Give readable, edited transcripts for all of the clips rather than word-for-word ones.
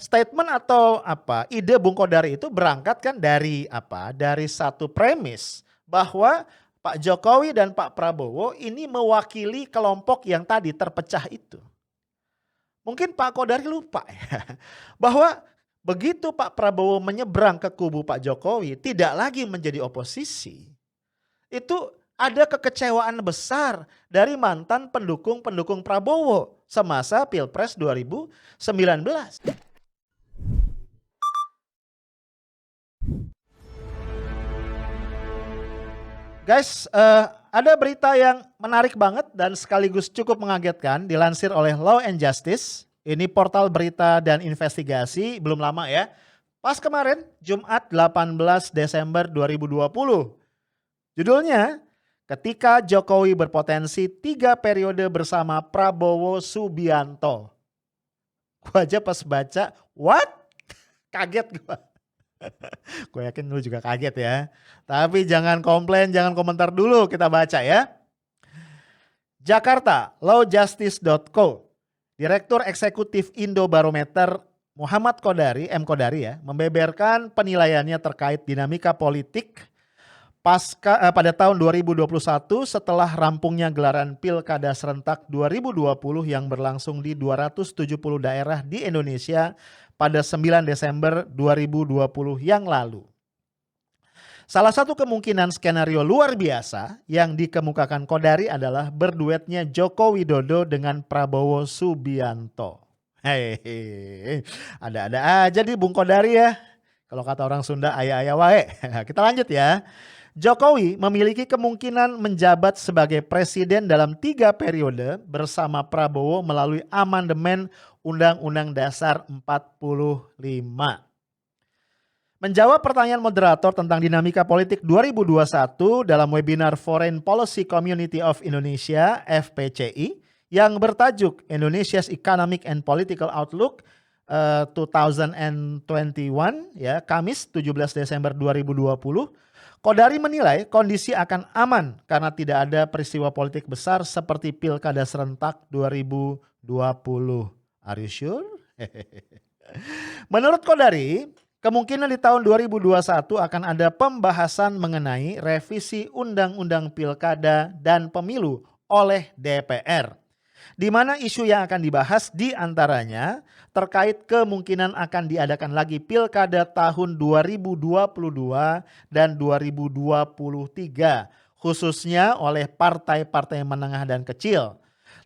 statement atau ide Bung Kodari itu berangkat kan dari dari satu premis bahwa Pak Jokowi dan Pak Prabowo ini mewakili kelompok yang tadi terpecah itu. Mungkin Pak Kodari lupa ya, bahwa begitu Pak Prabowo menyeberang ke kubu Pak Jokowi tidak lagi menjadi oposisi, itu ada kekecewaan besar dari mantan pendukung-pendukung Prabowo semasa Pilpres 2019. Guys, ada berita yang menarik banget dan sekaligus cukup mengagetkan dilansir oleh Law and Justice. Ini portal berita dan investigasi, belum lama ya. Pas kemarin, Jumat 18 Desember 2020. Judulnya, ketika Jokowi berpotensi 3 periode bersama Prabowo Subianto. Gua aja pas baca, what? Kaget gua. Gue yakin lu juga kaget ya. Tapi jangan komplain, jangan komentar dulu, kita baca ya. Jakarta, lawjustice.co. Direktur Eksekutif Indobarometer Muhammad Kodari, M. Kodari ya, membeberkan penilaiannya terkait dinamika politik pada tahun 2021 setelah rampungnya gelaran Pilkada Serentak 2020 yang berlangsung di 270 daerah di Indonesia pada 9 Desember 2020 yang lalu. Salah satu kemungkinan skenario luar biasa yang dikemukakan Kodari adalah berduetnya Joko Widodo dengan Prabowo Subianto. Hehehe, ada-ada aja nih Bung Kodari ya. Kalau kata orang Sunda ayah-ayah wae. Kita lanjut ya. Jokowi memiliki kemungkinan menjabat sebagai presiden dalam 3 periode bersama Prabowo melalui amandemen Undang-Undang Dasar 45. Menjawab pertanyaan moderator tentang dinamika politik 2021 dalam webinar Foreign Policy Community of Indonesia (FPCI) yang bertajuk Indonesia's Economic and Political Outlook 2021 ya, Kamis 17 Desember 2020, Kodari menilai kondisi akan aman karena tidak ada peristiwa politik besar seperti Pilkada Serentak 2020. Are you sure? Menurut Kodari, kemungkinan di tahun 2021 akan ada pembahasan mengenai revisi Undang-Undang Pilkada dan Pemilu oleh DPR. Di mana isu yang akan dibahas diantaranya terkait kemungkinan akan diadakan lagi Pilkada tahun 2022 dan 2023, khususnya oleh partai-partai menengah dan kecil.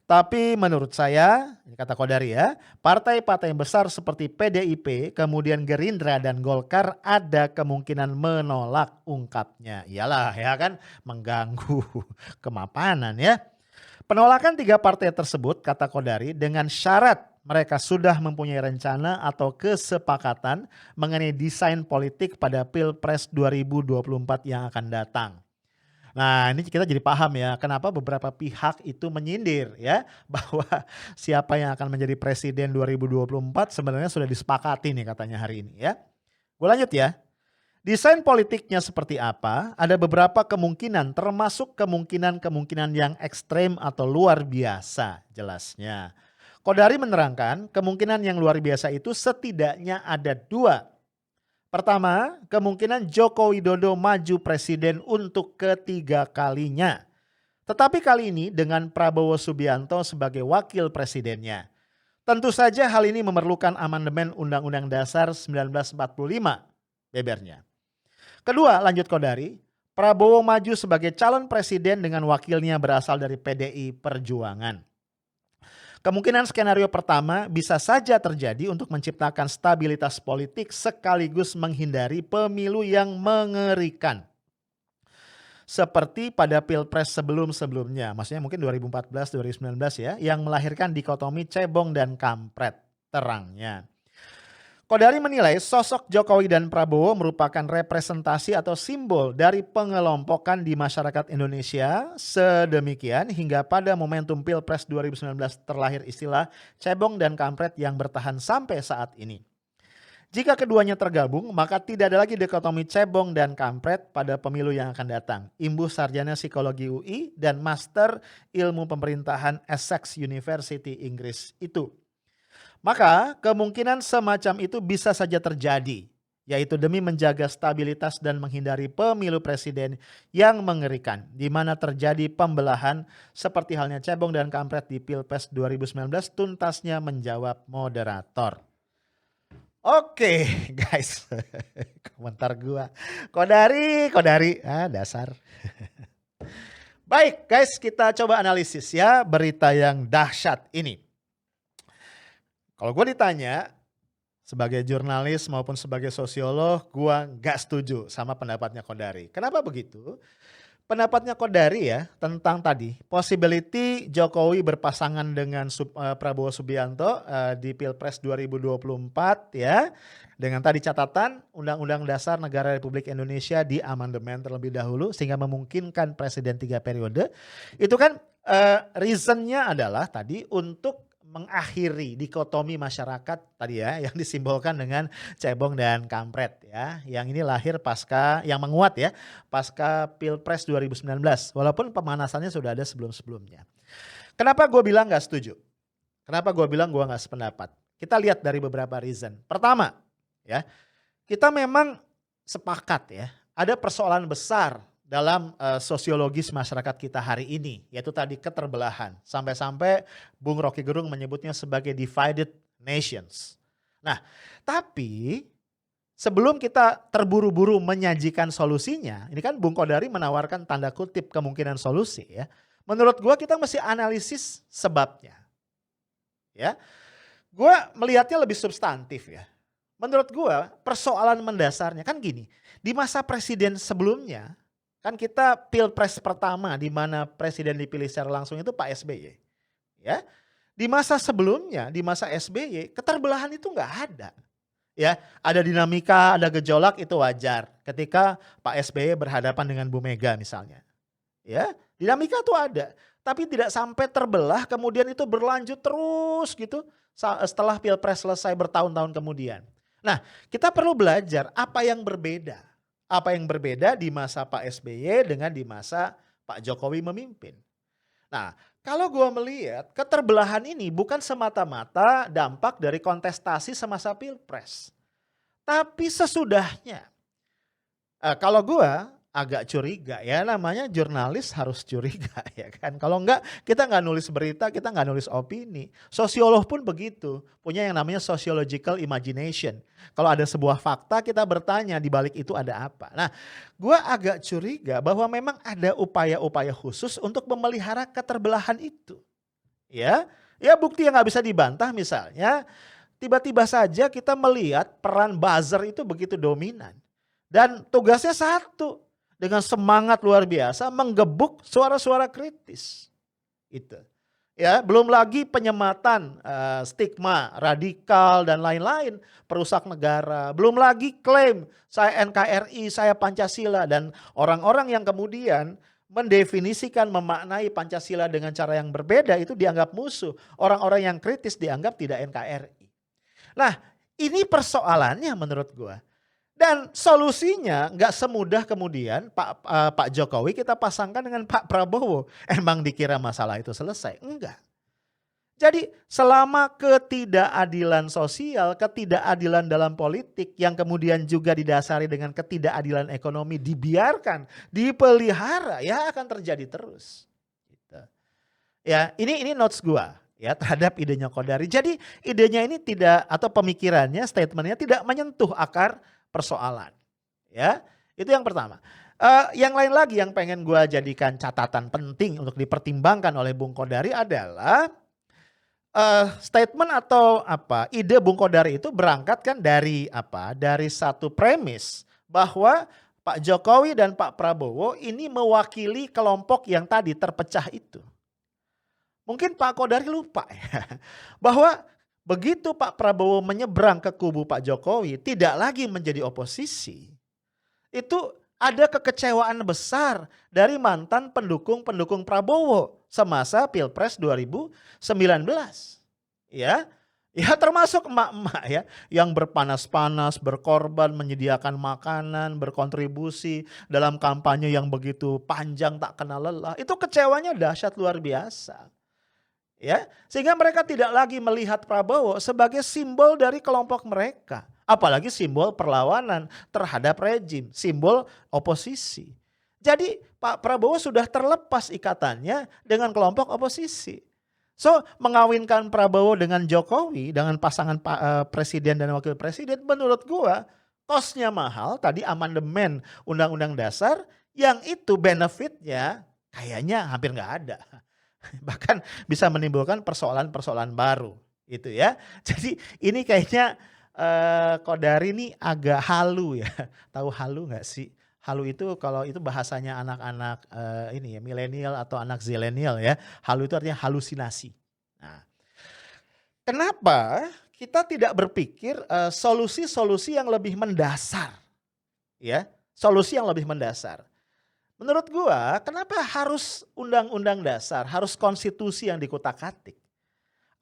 Tapi menurut saya, kata Kodari ya, partai-partai besar seperti PDIP, kemudian Gerindra dan Golkar ada kemungkinan menolak, ungkapnya. Iyalah ya kan, mengganggu kemapanan ya. Penolakan 3 partai tersebut, kata Kodari, dengan syarat mereka sudah mempunyai rencana atau kesepakatan mengenai desain politik pada Pilpres 2024 yang akan datang. Nah, ini kita jadi paham ya kenapa beberapa pihak itu menyindir ya bahwa siapa yang akan menjadi presiden 2024 sebenarnya sudah disepakati nih katanya hari ini ya. Gue lanjut ya. Desain politiknya seperti apa? Ada beberapa kemungkinan, termasuk kemungkinan-kemungkinan yang ekstrem atau luar biasa jelasnya. Kodari menerangkan kemungkinan yang luar biasa itu setidaknya ada 2. Pertama, kemungkinan Joko Widodo maju presiden untuk ketiga kalinya. Tetapi kali ini dengan Prabowo Subianto sebagai wakil presidennya. Tentu saja hal ini memerlukan amandemen Undang-Undang Dasar 1945, bebernya. Kedua, lanjut Kodari, Prabowo maju sebagai calon presiden dengan wakilnya berasal dari PDI Perjuangan. Kemungkinan skenario pertama bisa saja terjadi untuk menciptakan stabilitas politik sekaligus menghindari pemilu yang mengerikan. Seperti pada Pilpres sebelum-sebelumnya, maksudnya mungkin 2014-2019 ya, yang melahirkan dikotomi cebong dan kampret, terangnya. Kodari menilai sosok Jokowi dan Prabowo merupakan representasi atau simbol dari pengelompokan di masyarakat Indonesia sedemikian hingga pada momentum Pilpres 2019 terlahir istilah cebong dan kampret yang bertahan sampai saat ini. Jika keduanya tergabung, maka tidak ada lagi dikotomi cebong dan kampret pada pemilu yang akan datang. Imbus sarjana psikologi UI dan master ilmu pemerintahan Essex University Inggris itu. Maka kemungkinan semacam itu bisa saja terjadi, yaitu demi menjaga stabilitas dan menghindari pemilu presiden yang mengerikan, di mana terjadi pembelahan seperti halnya cebong dan kampret di Pilpres 2019, tuntasnya menjawab moderator. Oke, guys. Komentar gua. Kodari, dasar. Baik, guys, kita coba analisis ya berita yang dahsyat ini. Kalau gue ditanya sebagai jurnalis maupun sebagai sosiolog, gue nggak setuju sama pendapatnya Kodari. Kenapa begitu? Pendapatnya Kodari ya tentang tadi possibility Jokowi berpasangan dengan Prabowo Subianto di Pilpres 2024 ya. Dengan tadi catatan Undang-Undang Dasar Negara Republik Indonesia diamandemen terlebih dahulu sehingga memungkinkan presiden 3 periode. Itu kan reasonnya adalah tadi untuk mengakhiri dikotomi masyarakat tadi ya yang disimbolkan dengan cebong dan kampret ya. Yang ini lahir pasca yang menguat ya pasca Pilpres 2019 walaupun pemanasannya sudah ada sebelum-sebelumnya. Kenapa gue bilang gak setuju? Kenapa gue bilang gue gak sependapat? Kita lihat dari beberapa reason. Pertama ya, kita memang sepakat ya ada persoalan besar dalam sosiologis masyarakat kita hari ini, yaitu tadi keterbelahan. Sampai-sampai Bung Rocky Gerung menyebutnya sebagai divided nations. Nah, tapi sebelum kita terburu-buru menyajikan solusinya, ini kan Bung Kodari menawarkan tanda kutip kemungkinan solusi ya. Menurut gua kita mesti analisis sebabnya. Ya. Gua melihatnya lebih substantif ya. Menurut gua persoalan mendasarnya kan gini, di masa presiden sebelumnya kan kita Pilpres pertama di mana presiden dipilih secara langsung itu Pak SBY. Ya. Di masa sebelumnya, di masa SBY, keterbelahan itu nggak ada. Ya, ada dinamika, ada gejolak itu wajar ketika Pak SBY berhadapan dengan Bu Mega misalnya. Ya, dinamika itu ada, tapi tidak sampai terbelah kemudian itu berlanjut terus gitu setelah Pilpres selesai bertahun-tahun kemudian. Nah, kita perlu belajar apa yang berbeda. Apa yang berbeda di masa Pak SBY dengan di masa Pak Jokowi memimpin. Nah, kalau gue melihat keterbelahan ini bukan semata-mata dampak dari kontestasi semasa Pilpres. Tapi sesudahnya. Kalau gue agak curiga ya, namanya jurnalis harus curiga ya kan. Kalau enggak kita nggak nulis berita, kita nggak nulis opini. Sosiolog pun begitu, punya yang namanya sociological imagination. Kalau ada sebuah fakta kita bertanya di balik itu ada apa. Nah, gue agak curiga bahwa memang ada upaya-upaya khusus untuk memelihara keterbelahan itu. Ya bukti yang nggak bisa dibantah misalnya tiba-tiba saja kita melihat peran buzzer itu begitu dominan. Dan tugasnya satu, dengan semangat luar biasa menggebuk suara-suara kritis. Itu. Ya, belum lagi penyematan stigma radikal dan lain-lain, perusak negara. Belum lagi klaim saya NKRI, saya Pancasila dan orang-orang yang kemudian mendefinisikan memaknai Pancasila dengan cara yang berbeda itu dianggap musuh. Orang-orang yang kritis dianggap tidak NKRI. Nah, ini persoalannya menurut gua. Dan solusinya nggak semudah kemudian Pak Jokowi kita pasangkan dengan Pak Prabowo. Emang dikira masalah itu selesai? Enggak. Jadi selama ketidakadilan sosial, ketidakadilan dalam politik yang kemudian juga didasari dengan ketidakadilan ekonomi dibiarkan, dipelihara, ya akan terjadi terus. Gitu. Ya, ini notes gua ya terhadap idenya Kodari. Jadi idenya ini tidak atau pemikirannya, statementnya tidak menyentuh akar persoalan. Ya, itu yang pertama. Yang lain lagi yang pengen gue jadikan catatan penting untuk dipertimbangkan oleh Bung Kodari adalah statement atau ide Bung Kodari itu berangkat kan dari dari satu premis bahwa Pak Jokowi dan Pak Prabowo ini mewakili kelompok yang tadi terpecah itu. Mungkin Pak Kodari lupa ya bahwa begitu Pak Prabowo menyeberang ke kubu Pak Jokowi, tidak lagi menjadi oposisi. Itu ada kekecewaan besar dari mantan pendukung-pendukung Prabowo semasa Pilpres 2019. Ya termasuk emak-emak ya yang berpanas-panas, berkorban, menyediakan makanan, berkontribusi dalam kampanye yang begitu panjang tak kenal lelah. Itu kecewanya dahsyat luar biasa. ya. Sehingga mereka tidak lagi melihat Prabowo sebagai simbol dari kelompok mereka. Apalagi simbol perlawanan terhadap rejim, simbol oposisi. Jadi Pak Prabowo sudah terlepas ikatannya dengan kelompok oposisi. So, mengawinkan Prabowo dengan Jokowi, dengan pasangan presiden dan wakil presiden, menurut gua kosnya mahal. Tadi amandemen Undang-Undang Dasar yang itu benefitnya kayaknya hampir nggak ada. Bahkan bisa menimbulkan persoalan-persoalan baru gitu ya. Jadi ini kayaknya Kodari ini agak halu ya. Tahu halu nggak sih? Halu itu kalau itu bahasanya anak-anak ini ya milenial atau anak zilenial ya. Halu itu artinya halusinasi. Nah, kenapa kita tidak berpikir solusi-solusi yang lebih mendasar, ya? Solusi yang lebih mendasar. Menurut gua, kenapa harus undang-undang dasar, harus konstitusi yang dikutak-atik?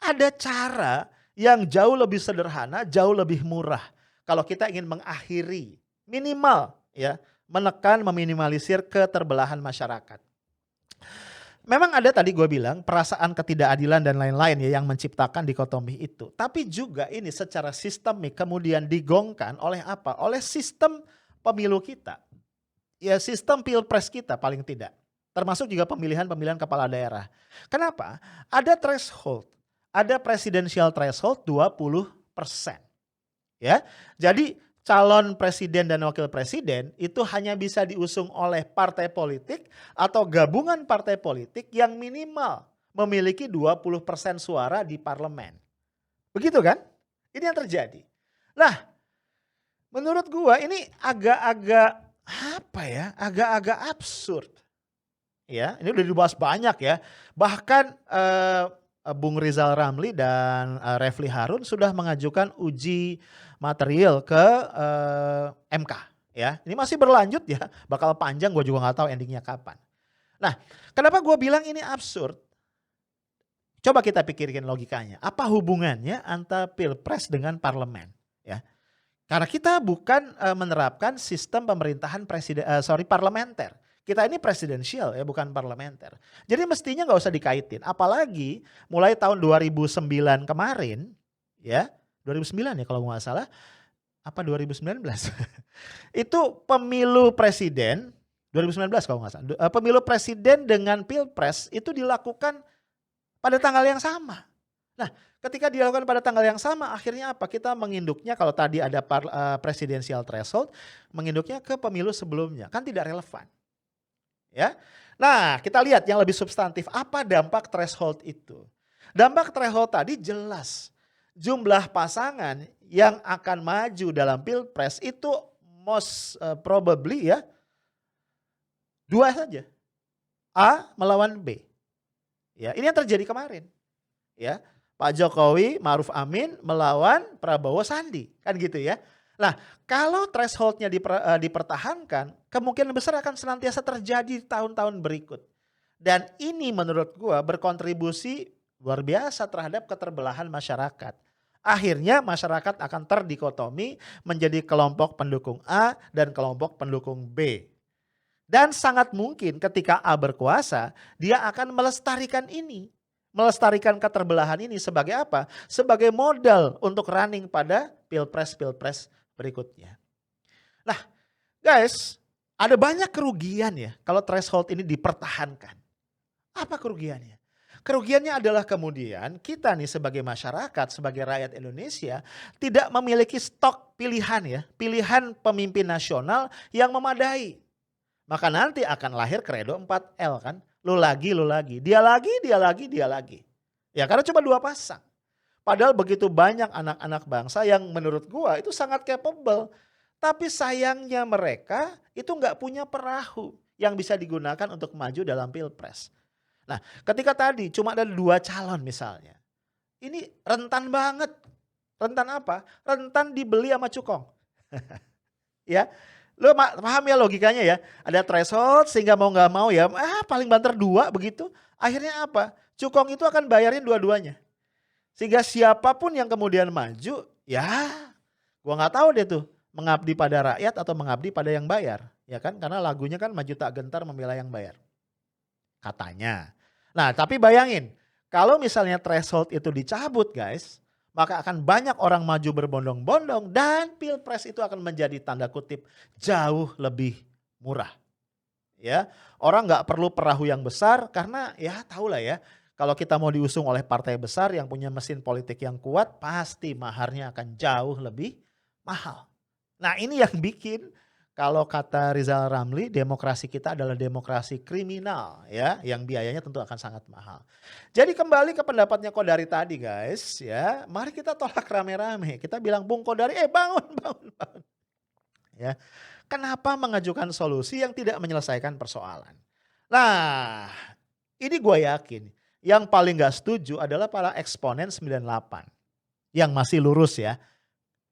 Ada cara yang jauh lebih sederhana, jauh lebih murah. Kalau kita ingin mengakhiri, minimal ya, menekan, meminimalisir keterbelahan masyarakat. Memang ada tadi gue bilang perasaan ketidakadilan dan lain-lain ya yang menciptakan dikotomi itu. Tapi juga ini secara sistemik kemudian digongkan oleh apa? Oleh sistem pemilu kita. Ya sistem pilpres kita paling tidak. Termasuk juga pemilihan-pemilihan kepala daerah. Kenapa? Ada threshold. Ada presidensial threshold 20%. Ya. Jadi calon presiden dan wakil presiden itu hanya bisa diusung oleh partai politik atau gabungan partai politik yang minimal memiliki 20% suara di parlemen. Begitu kan? Ini yang terjadi. Nah, menurut gua ini agak-agak apa ya? Agak-agak absurd. Ya, ini udah dibahas banyak ya. Bahkan Bung Rizal Ramli dan Refli Harun sudah mengajukan uji material ke MK ya. Ini masih berlanjut ya, bakal panjang, gue juga nggak tahu endingnya kapan. Nah, kenapa gue bilang ini absurd? Coba kita pikirin logikanya. Apa hubungannya antara pilpres dengan parlemen? Ya, karena kita bukan menerapkan sistem pemerintahan parlementer. Kita ini presidensial ya, bukan parlementer. Jadi mestinya nggak usah dikaitin. Apalagi mulai tahun 2009 kemarin, ya 2009 ya kalau nggak salah, apa 2019? Itu pemilu presiden 2019 kalau nggak salah. Pemilu presiden dengan pilpres itu dilakukan pada tanggal yang sama. Nah, ketika dilakukan pada tanggal yang sama, akhirnya apa? Kita menginduknya kalau tadi ada presidensial threshold, menginduknya ke pemilu sebelumnya, kan tidak relevan. Ya. Nah, kita lihat yang lebih substantif, apa dampak threshold itu? Dampak threshold tadi jelas. Jumlah pasangan yang akan maju dalam pilpres itu most probably ya 2 saja. A melawan B. Ya, ini yang terjadi kemarin. Ya, Pak Jokowi Ma'ruf Amin melawan Prabowo Sandi, kan gitu ya. Nah, kalau thresholdnya dipertahankan, kemungkinan besar akan senantiasa terjadi tahun-tahun berikut. Dan ini menurut gua berkontribusi luar biasa terhadap keterbelahan masyarakat. Akhirnya masyarakat akan terdikotomi menjadi kelompok pendukung A dan kelompok pendukung B. Dan sangat mungkin ketika A berkuasa, dia akan melestarikan ini. Melestarikan keterbelahan ini sebagai apa? Sebagai modal untuk running pada pilpres-pilpres berikutnya. Nah guys, ada banyak kerugian ya kalau threshold ini dipertahankan. Apa kerugiannya? Kerugiannya adalah kemudian kita nih sebagai masyarakat, sebagai rakyat Indonesia tidak memiliki stok pilihan ya. Pilihan pemimpin nasional yang memadai. Maka nanti akan lahir kredo 4L kan. Lu lagi, dia lagi, dia lagi, dia lagi. Ya karena cuma 2 pasang. Padahal begitu banyak anak-anak bangsa yang menurut gua itu sangat capable. Tapi sayangnya mereka itu nggak punya perahu yang bisa digunakan untuk maju dalam pilpres. Nah ketika tadi cuma ada 2 calon misalnya. Ini rentan banget. Rentan apa? Rentan dibeli sama cukong. Ya. Lo paham ya logikanya ya. Ada threshold sehingga mau gak mau ya paling banter 2 begitu. Akhirnya apa? Cukong itu akan bayarin dua-duanya. Sehingga siapapun yang kemudian maju ya gua gak tahu deh tuh. Mengabdi pada rakyat atau mengabdi pada yang bayar. Ya kan karena lagunya kan maju tak gentar membela yang bayar. Katanya. Nah tapi bayangin. Kalau misalnya threshold itu dicabut guys, maka akan banyak orang maju berbondong-bondong dan pilpres itu akan menjadi tanda kutip jauh lebih murah. Ya, orang nggak perlu perahu yang besar karena ya tahulah ya, kalau kita mau diusung oleh partai besar yang punya mesin politik yang kuat, pasti maharnya akan jauh lebih mahal. Nah ini yang bikin kalau kata Rizal Ramli, demokrasi kita adalah demokrasi kriminal ya, yang biayanya tentu akan sangat mahal. Jadi kembali ke pendapatnya Kodari tadi guys ya, mari kita tolak rame-rame. Kita bilang Bung Kodari, bangun, bangun, bangun. Ya, kenapa mengajukan solusi yang tidak menyelesaikan persoalan? Nah, ini gue yakin yang paling gak setuju adalah para eksponen 98 yang masih lurus ya.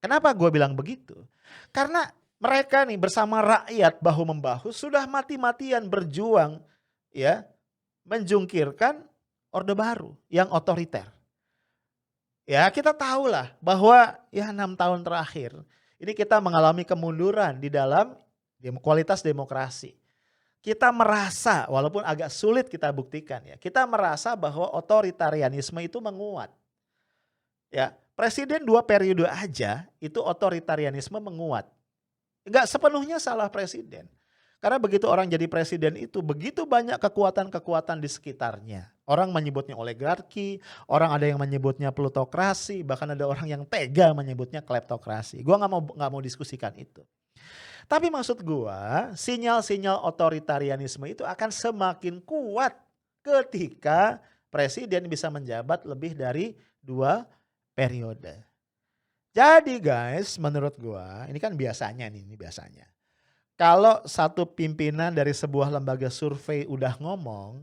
Kenapa gue bilang begitu? Karena mereka nih bersama rakyat bahu-membahu sudah mati-matian berjuang ya menjungkirkan Orde Baru yang otoriter. Ya kita tahulah bahwa ya 6 tahun terakhir ini kita mengalami kemunduran di dalam kualitas demokrasi. Kita merasa walaupun agak sulit kita buktikan ya, kita merasa bahwa otoritarianisme itu menguat. Ya, presiden 2 periode aja itu otoritarianisme menguat. Enggak sepenuhnya salah presiden. Karena begitu orang jadi presiden itu begitu banyak kekuatan-kekuatan di sekitarnya. Orang menyebutnya oligarki, orang ada yang menyebutnya plutokrasi, bahkan ada orang yang tega menyebutnya kleptokrasi. Gua nggak mau diskusikan itu. Tapi maksud gua, sinyal-sinyal otoritarianisme itu akan semakin kuat ketika presiden bisa menjabat lebih dari 2 periode. Jadi guys, menurut gua, ini kan biasanya nih, ini biasanya. Kalau satu pimpinan dari sebuah lembaga survei udah ngomong,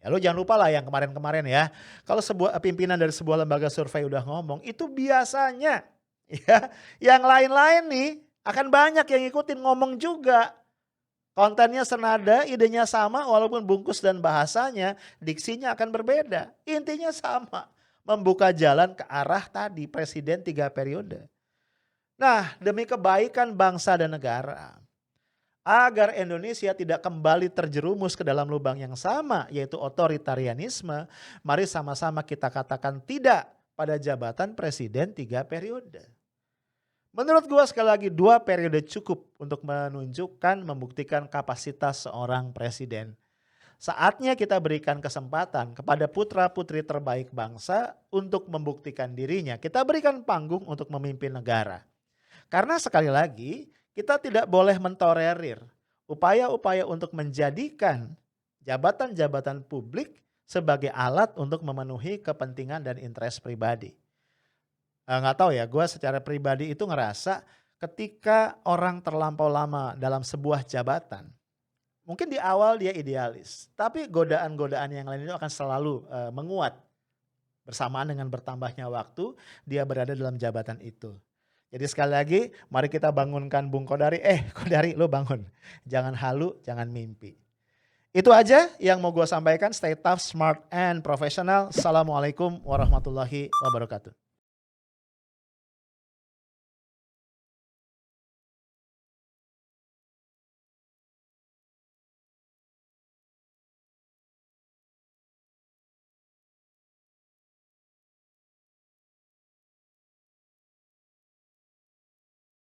ya lu jangan lupa lah yang kemarin-kemarin ya. Kalau sebuah pimpinan dari sebuah lembaga survei udah ngomong, itu biasanya ya yang lain-lain nih akan banyak yang ikutin ngomong juga. Kontennya senada, idenya sama walaupun bungkus dan bahasanya, diksinya akan berbeda. Intinya sama, membuka jalan ke arah tadi presiden 3 periode. Nah, demi kebaikan bangsa dan negara, agar Indonesia tidak kembali terjerumus ke dalam lubang yang sama yaitu otoritarianisme, mari sama-sama kita katakan tidak pada jabatan presiden 3 periode. Menurut gua sekali lagi 2 periode cukup untuk menunjukkan, membuktikan kapasitas seorang presiden. Saatnya kita berikan kesempatan kepada putra-putri terbaik bangsa untuk membuktikan dirinya. Kita berikan panggung untuk memimpin negara. Karena sekali lagi kita tidak boleh mentolerir upaya-upaya untuk menjadikan jabatan-jabatan publik sebagai alat untuk memenuhi kepentingan dan interest pribadi. Nggak tahu ya, gue secara pribadi itu ngerasa ketika orang terlampau lama dalam sebuah jabatan, mungkin di awal dia idealis, tapi godaan-godaan yang lain itu akan selalu menguat bersamaan dengan bertambahnya waktu dia berada dalam jabatan itu. Jadi sekali lagi mari kita bangunkan Bung Kodari, Kodari lo bangun, jangan halu, jangan mimpi. Itu aja yang mau gue sampaikan, stay tough, smart and professional. Assalamualaikum warahmatullahi wabarakatuh.